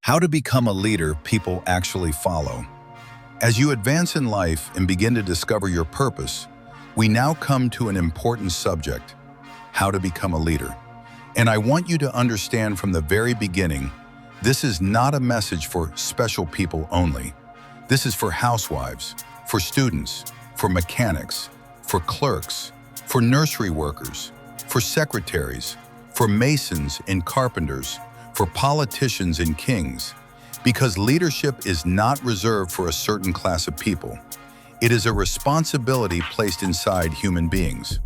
How to become a leader people actually follow. As you advance in life and begin to discover your purpose, we now come to an important subject: how to become a leader. And I want you to understand from the very beginning, this is not a message for special people only. This is for housewives, for students, for mechanics, for clerks, for nursery workers, for secretaries, for masons and carpenters, for politicians and kings, because leadership is not reserved for a certain class of people. It is a responsibility placed inside human beings.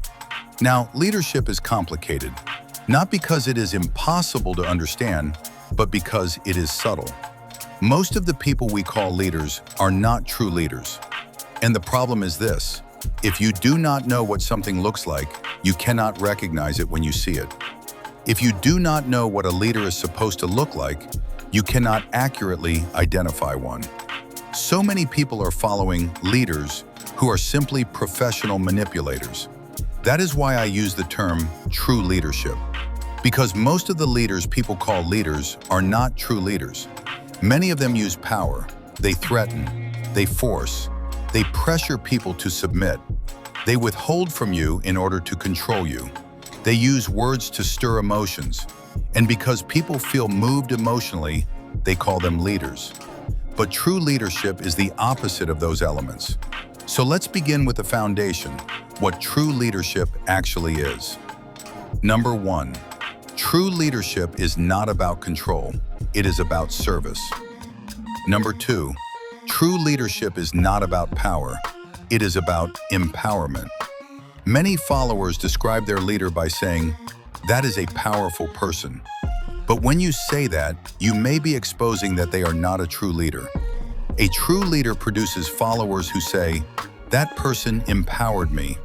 Now, leadership is complicated, not because it is impossible to understand, but because it is subtle. Most of the people we call leaders are not true leaders. And the problem is this: if you do not know what something looks like, you cannot recognize it when you see it. If you do not know what a leader is supposed to look like, you cannot accurately identify one. So many people are following leaders who are simply professional manipulators. That is why I use the term true leadership, because most of the leaders people call leaders are not true leaders. Many of them use power, they threaten, they force, they pressure people to submit, they withhold from you in order to control you. They use words to stir emotions, and because people feel moved emotionally, they call them leaders. But true leadership is the opposite of those elements. So let's begin with the foundation, what true leadership actually is. Number one, true leadership is not about control, it is about service. Number two, true leadership is not about power, it is about empowerment. Many followers describe their leader by saying, "That is a powerful person." But when you say that, you may be exposing that they are not a true leader. A true leader produces followers who say, "That person empowered me.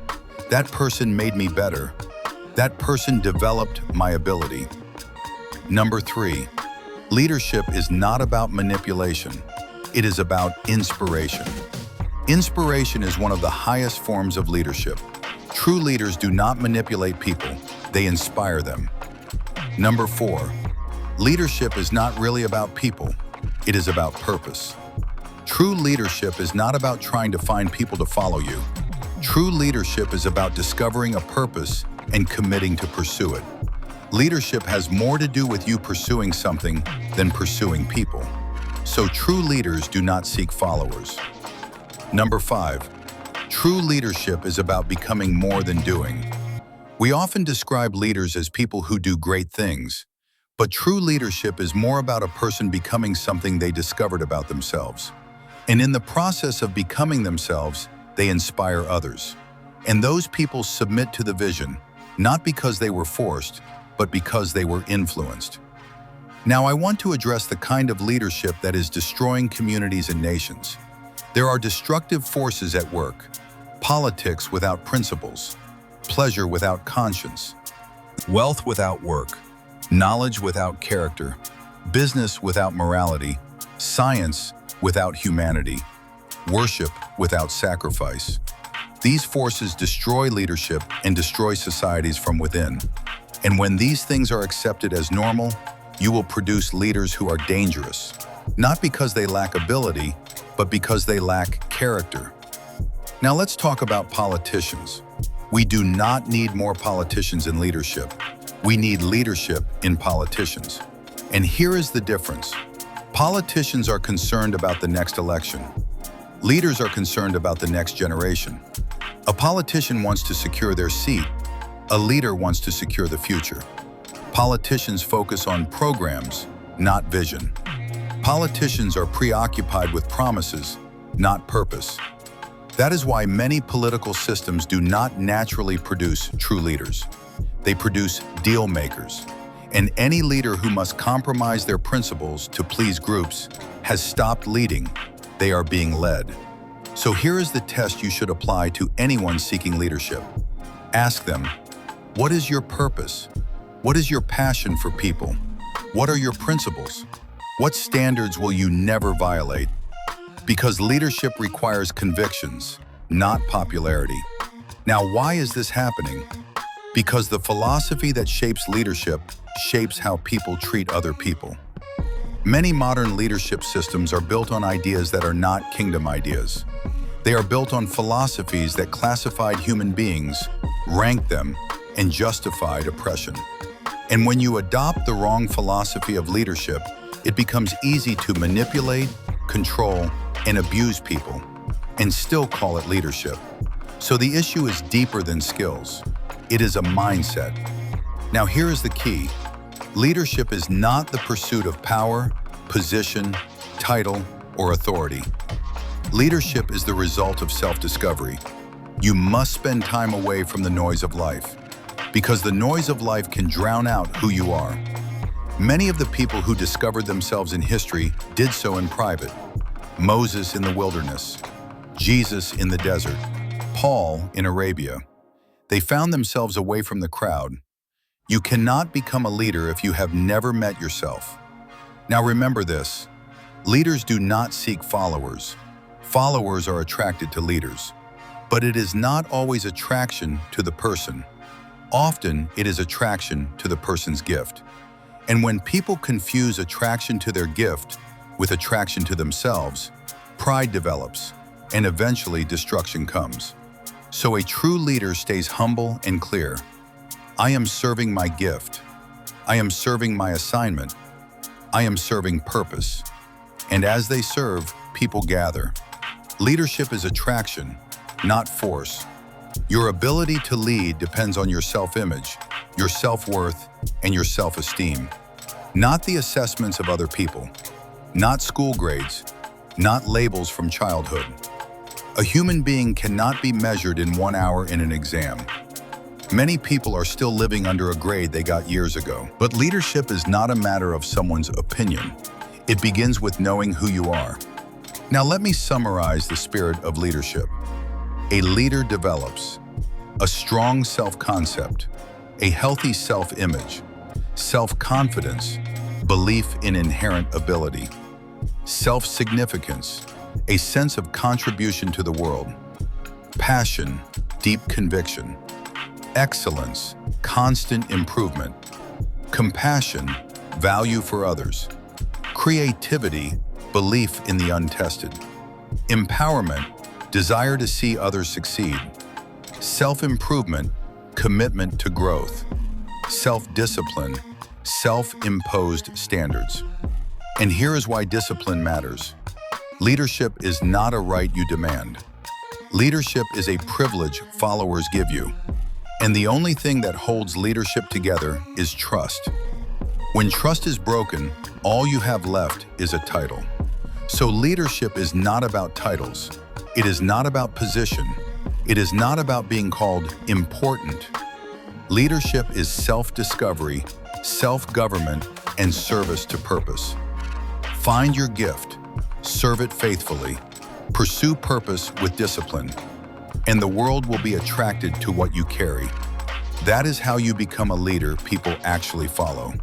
That person made me better. That person developed my ability." Number three, leadership is not about manipulation. It is about inspiration. Inspiration is one of the highest forms of leadership. True leaders do not manipulate people, they inspire them. Number four, leadership is not really about people, it is about purpose. True leadership is not about trying to find people to follow you. True leadership is about discovering a purpose and committing to pursue it. Leadership has more to do with you pursuing something than pursuing people. So true leaders do not seek followers. Number five, true leadership is about becoming more than doing. We often describe leaders as people who do great things, but true leadership is more about a person becoming something they discovered about themselves. And in the process of becoming themselves, they inspire others. And those people submit to the vision, not because they were forced, but because they were influenced. Now, I want to address the kind of leadership that is destroying communities and nations. There are destructive forces at work: politics without principles, pleasure without conscience, wealth without work, knowledge without character, business without morality, science without humanity, worship without sacrifice. These forces destroy leadership and destroy societies from within. And when these things are accepted as normal, you will produce leaders who are dangerous, not because they lack ability, but because they lack character. Now let's talk about politicians. We do not need more politicians in leadership. We need leadership in politicians. And here is the difference. Politicians are concerned about the next election. Leaders are concerned about the next generation. A politician wants to secure their seat. A leader wants to secure the future. Politicians focus on programs, not vision. Politicians are preoccupied with promises, not purpose. That is why many political systems do not naturally produce true leaders. They produce deal makers. And any leader who must compromise their principles to please groups has stopped leading. They are being led. So here is the test you should apply to anyone seeking leadership. Ask them, what is your purpose? What is your passion for people? What are your principles? What standards will you never violate? Because leadership requires convictions, not popularity. Now, why is this happening? Because the philosophy that shapes leadership shapes how people treat other people. Many modern leadership systems are built on ideas that are not kingdom ideas. They are built on philosophies that classified human beings, ranked them, and justified oppression. And when you adopt the wrong philosophy of leadership, it becomes easy to manipulate, control, and abuse people, and still call it leadership. So the issue is deeper than skills. It is a mindset. Now here is the key. Leadership is not the pursuit of power, position, title, or authority. Leadership is the result of self-discovery. You must spend time away from the noise of life, because the noise of life can drown out who you are. Many of the people who discovered themselves in history did so in private. Moses in the wilderness, Jesus in the desert, Paul in Arabia. They found themselves away from the crowd. You cannot become a leader if you have never met yourself. Now remember this, leaders do not seek followers. Followers are attracted to leaders. But it is not always attraction to the person. Often, it is attraction to the person's gift. And when people confuse attraction to their gift with attraction to themselves, pride develops, and eventually destruction comes. So a true leader stays humble and clear. I am serving my gift. I am serving my assignment. I am serving purpose. And as they serve, people gather. Leadership is attraction, not force. Your ability to lead depends on your self-image, your self-worth, and your self-esteem. Not the assessments of other people, not school grades, not labels from childhood. A human being cannot be measured in 1 hour in an exam. Many people are still living under a grade they got years ago. But leadership is not a matter of someone's opinion. It begins with knowing who you are. Now let me summarize the spirit of leadership. A leader develops a strong self-concept, a healthy self-image, self-confidence, belief in inherent ability, self-significance, a sense of contribution to the world, passion, deep conviction, excellence, constant improvement, compassion, value for others, creativity, belief in the untested, empowerment, desire to see others succeed, self-improvement, commitment to growth, self-discipline, self-imposed standards. And here is why discipline matters. Leadership is not a right you demand. Leadership is a privilege followers give you. And the only thing that holds leadership together is trust. When trust is broken, all you have left is a title. So leadership is not about titles. It is not about position. It is not about being called important. Leadership is self-discovery, self-government, and service to purpose. Find your gift, serve it faithfully, pursue purpose with discipline, and the world will be attracted to what you carry. That is how you become a leader people actually follow.